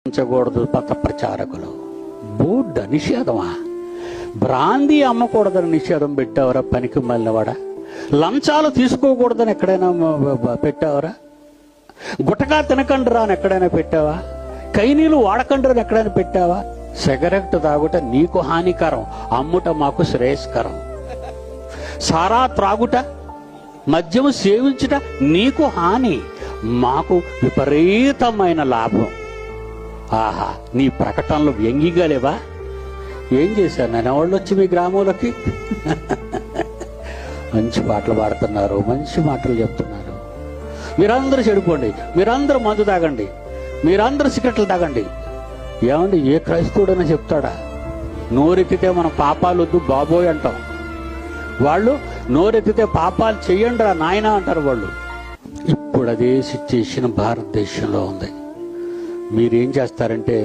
ఉంచకూడదు పథ ప్రచారకులు. బూడ్డ నిషేధమా? బ్రాందీ అమ్మకూడదని నిషేధం పెట్టావరా పనికి మళ్ళీవాడా? లంచాలు తీసుకోకూడదని ఎక్కడైనా పెట్టావరా? గుటకా తినకండిరా అని ఎక్కడైనా పెట్టావా? కైనీలు వాడకండి అని ఎక్కడైనా పెట్టావా? సిగరెట్ తాగుట నీకు హానికరం, అమ్ముట మాకు శ్రేయస్కరం. సారా త్రాగుట, మద్యము సేవించుట నీకు హాని, మాకు విపరీతమైన లాభం. ఆహా, నీ ప్రకటనలు వ్యంగిగా లేవా? ఏం చేశారు నేను వాళ్ళు వచ్చి మీ గ్రామంలోకి? మంచి పాటలు పాడుతున్నారు, మంచి మాటలు చెప్తున్నారు. మీరందరూ చెడిపోండి, మీరందరూ మందు తాగండి, మీరందరూ సిగరెట్లు తాగండి. ఏమండి, ఏ క్రైస్తవుడైనా చెప్తాడా? నోరెత్తితే మన పాపాలు వద్దు బాబోయ్ అంటాం. వాళ్ళు నోరెత్తితే పాపాలు చెయ్యండి రా నాయనా అంటారు వాళ్ళు. ఇప్పుడు అదే సిచ్యుయేషన్ భారతదేశంలో ఉంది. మీరేం చేస్తారంటే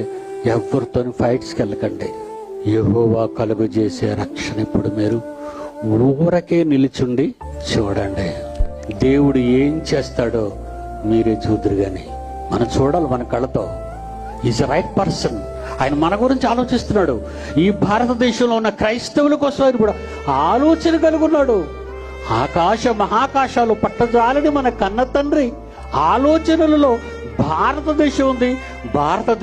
ఎవరితోని ఫైట్స్కి వెళ్ళకండి. యెహోవా కలుగు చేసే రక్షణ ఇప్పుడు మీరు ఊరకే నిలిచుండి చూడండి. దేవుడు ఏం చేస్తాడో మీరే చూదురు గాని మనం చూడాలి మన కళ్ళతో. Is the right person. ఆయన మన గురించి ఆలోచిస్తున్నాడు. ఈ భారతదేశంలో ఉన్న క్రైస్తవుల కోసం ఆయన కూడా ఆలోచన కలుగున్నాడు. ఆకాశ మహాకాశాలు పట్టజాలని మన కన్న తండ్రి ఆలోచనలలో భారతదేశం ఉంది. భారతదేశం